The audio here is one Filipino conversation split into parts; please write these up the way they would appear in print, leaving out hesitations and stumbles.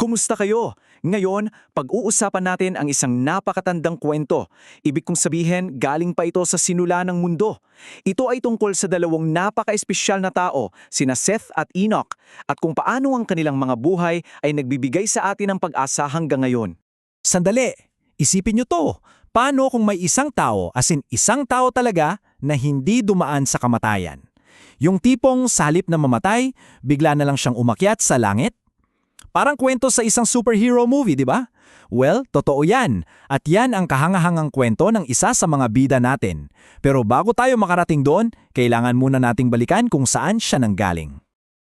Kumusta kayo? Ngayon, pag-uusapan natin ang isang napakatandang kwento. Ibig kong sabihin, galing pa ito sa sinula ng mundo. Ito ay tungkol sa dalawang napaka-espesyal na tao, sina Seth at Enoch, at kung paano ang kanilang mga buhay ay nagbibigay sa atin ng pag-asa hanggang ngayon. Sandali, isipin nyo to. Paano kung may isang tao, as in isang tao talaga, na hindi dumaan sa kamatayan? Yung tipong salip na mamatay, bigla na lang siyang umakyat sa langit? Parang kwento sa isang superhero movie, di ba? Well, totoo yan. At yan ang kahangahangang kwento ng isa sa mga bida natin. Pero bago tayo makarating doon, kailangan muna nating balikan kung saan siya nanggaling.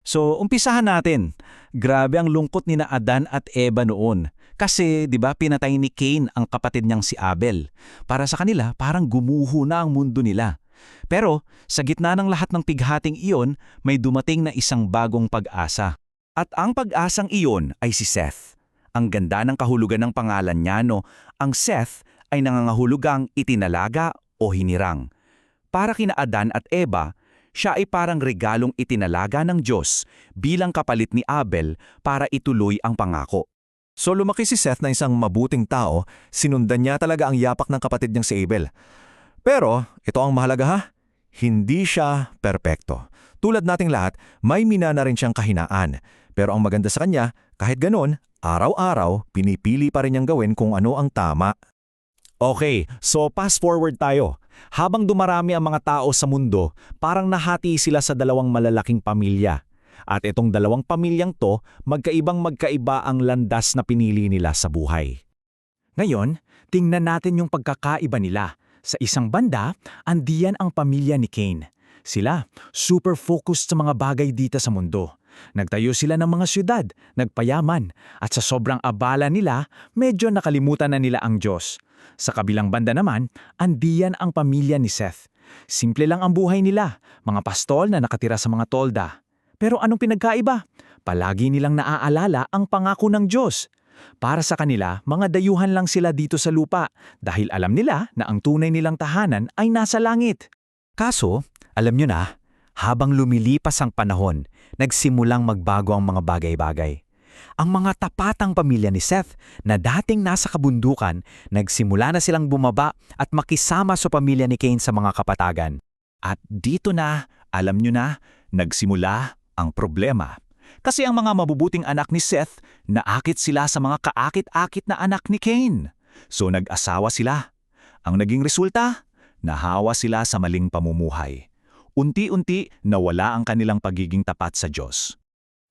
So, umpisahan natin. Grabe ang lungkot ni na Adan at Eva noon. Kasi, di ba, pinatay ni Cain ang kapatid niyang si Abel. Para sa kanila, parang gumuho na ang mundo nila. Pero, sa gitna ng lahat ng pighating iyon, may dumating na isang bagong pag-asa. At ang pag-asang iyon ay si Seth. Ang ganda ng kahulugan ng pangalan niya, no? Ang Seth ay nangangahulugang itinalaga o hinirang. Para kina Adan at Eva, siya ay parang regalong itinalaga ng Diyos bilang kapalit ni Abel para ituloy ang pangako. So lumaki si Seth na isang mabuting tao, sinundan niya talaga ang yapak ng kapatid niyang si Abel. Pero, ito ang mahalaga ha, hindi siya perpekto. Tulad nating lahat, may minana rin siyang kahinaan. Pero ang maganda sa kanya, kahit ganun, araw-araw, pinipili pa rin niyang gawin kung ano ang tama. Okay, so fast forward tayo. Habang dumarami ang mga tao sa mundo, parang nahati sila sa dalawang malalaking pamilya. At itong dalawang pamilyang to, magkaibang-magkaiba ang landas na pinili nila sa buhay. Ngayon, tingnan natin yung pagkakaiba nila. Sa isang banda, andiyan ang pamilya ni Cain. Sila, super focused sa mga bagay dito sa mundo. Nagtayo sila ng mga syudad, nagpayaman, at sa sobrang abala nila, medyo nakalimutan na nila ang Diyos. Sa kabilang banda naman, andiyan ang pamilya ni Seth. Simple lang ang buhay nila, mga pastol na nakatira sa mga tolda. Pero anong pinagkaiba? Palagi nilang naaalala ang pangako ng Diyos. Para sa kanila, mga dayuhan lang sila dito sa lupa dahil alam nila na ang tunay nilang tahanan ay nasa langit. Kaso, alam nyo na, habang lumilipas ang panahon, nagsimulang magbago ang mga bagay-bagay. Ang mga tapatang pamilya ni Seth na dating nasa kabundukan, nagsimula na silang bumaba at makisama sa pamilya ni Cain sa mga kapatagan. At dito na, alam nyo na, nagsimula ang problema. Kasi ang mga mabubuting anak ni Seth, naakit sila sa mga kaakit-akit na anak ni Cain. So nag-asawa sila. Ang naging resulta, nahawa sila sa maling pamumuhay. Unti-unti nawala ang kanilang pagiging tapat sa Diyos.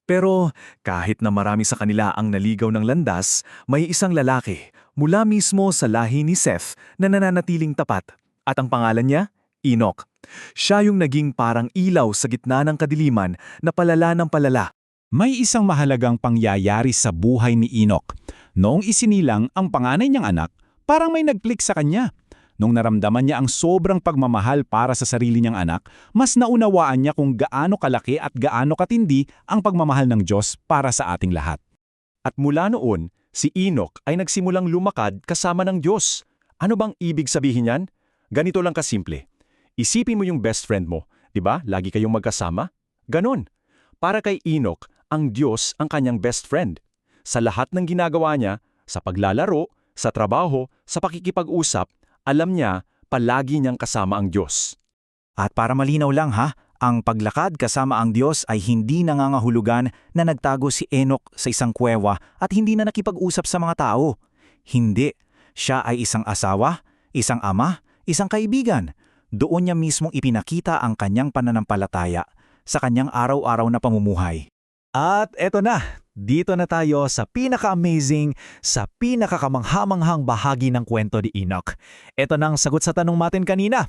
Pero kahit na marami sa kanila ang naligaw ng landas, may isang lalaki mula mismo sa lahi ni Seth na nananatiling tapat. At ang pangalan niya, Enoch. Siya yung naging parang ilaw sa gitna ng kadiliman na palala ng palala. May isang mahalagang pangyayari sa buhay ni Enoch. Noong isinilang ang panganay niyang anak, parang may nag-click sa kanya. Nung naramdaman niya ang sobrang pagmamahal para sa sarili niyang anak, mas naunawaan niya kung gaano kalaki at gaano katindi ang pagmamahal ng Diyos para sa ating lahat. At mula noon, si Enoch ay nagsimulang lumakad kasama ng Diyos. Ano bang ibig sabihin niyan? Ganito lang kasimple. Isipin mo yung best friend mo, di ba? Lagi kayong magkasama? Ganon. Para kay Enoch, ang Diyos ang kanyang best friend. Sa lahat ng ginagawa niya, sa paglalaro, sa trabaho, sa pakikipag-usap, alam niya, palagi niyang kasama ang Diyos. At para malinaw lang ha, ang paglakad kasama ang Diyos ay hindi nangangahulugan na nagtago si Enoch sa isang kuweba at hindi na nakipag-usap sa mga tao. Hindi. Siya ay isang asawa, isang ama, isang kaibigan. Doon niya mismong ipinakita ang kanyang pananampalataya sa kanyang araw-araw na pamumuhay. At eto na, dito na tayo sa pinaka-amazing, sa pinakakamanghamanghang bahagi ng kwento ni Enoch. Eto na ang sagot sa tanong natin kanina.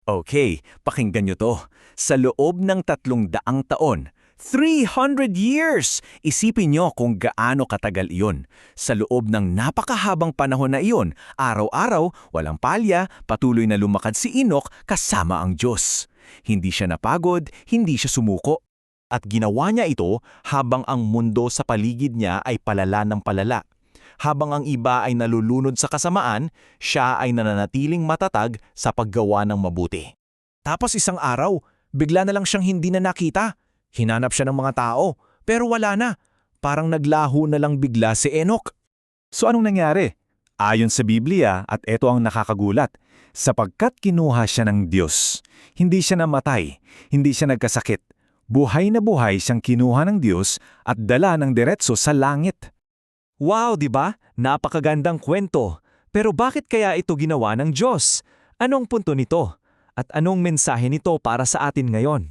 Okay, pakinggan nyo to. Sa loob ng 300 taon, 300 years! Isipin nyo kung gaano katagal iyon. Sa loob ng napakahabang panahon na iyon, araw-araw, walang palya, patuloy na lumakad si Enoch kasama ang Diyos. Hindi siya napagod, hindi siya sumuko. At ginawa niya ito habang ang mundo sa paligid niya ay palala ng palala. Habang ang iba ay nalulunod sa kasamaan, siya ay nananatiling matatag sa paggawa ng mabuti. Tapos isang araw, bigla na lang siyang hindi na nakita. Hinanap siya ng mga tao, pero wala na. parang naglaho na lang bigla si Enoch. So anong nangyari? Ayon sa Biblia, at eto ang nakakagulat, sapagkat kinuha siya ng Diyos. Hindi siya namatay, hindi siya nagkasakit. Buhay na buhay siyang kinuha ng Diyos at dala ng diretso sa langit. Wow, di ba? Napakagandang kwento. Pero bakit kaya ito ginawa ng Diyos? Anong punto nito? At anong mensahe nito para sa atin ngayon?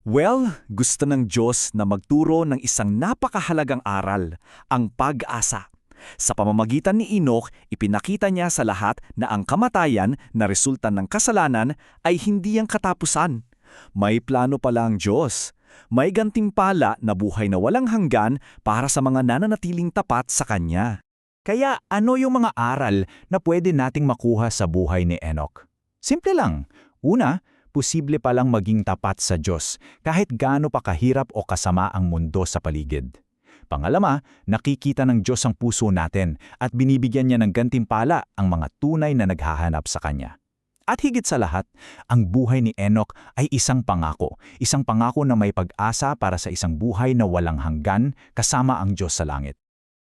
Well, gusto ng Diyos na magturo ng isang napakahalagang aral, ang pag-asa. Sa pamamagitan ni Enoch, ipinakita niya sa lahat na ang kamatayan na resulta ng kasalanan ay hindi ang katapusan. May plano pala ang Diyos. May gantimpala na buhay na walang hanggan para sa mga nananatiling tapat sa Kanya. Kaya ano yung mga aral na pwede nating makuha sa buhay ni Enoch? Simple lang. Una, posible palang maging tapat sa Diyos kahit gaano pa kahirap o kasama ang mundo sa paligid. Pangalawa, nakikita ng Diyos ang puso natin at binibigyan niya ng gantimpala ang mga tunay na naghahanap sa Kanya. At higit sa lahat, ang buhay ni Enoch ay isang pangako na may pag-asa para sa isang buhay na walang hanggan kasama ang Diyos sa langit.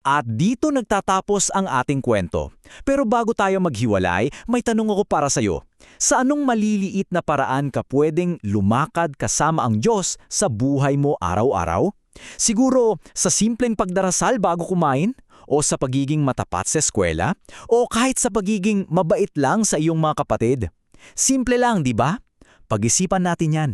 At dito nagtatapos ang ating kwento. Pero bago tayo maghiwalay, may tanong ako para sa'yo. Sa anong maliliit na paraan ka pwedeng lumakad kasama ang Diyos sa buhay mo araw-araw? Siguro sa simpleng pagdarasal bago kumain? O sa pagiging matapat sa eskwela? O kahit sa pagiging mabait lang sa iyong mga kapatid? Simple lang, di ba? Pag-isipan natin yan.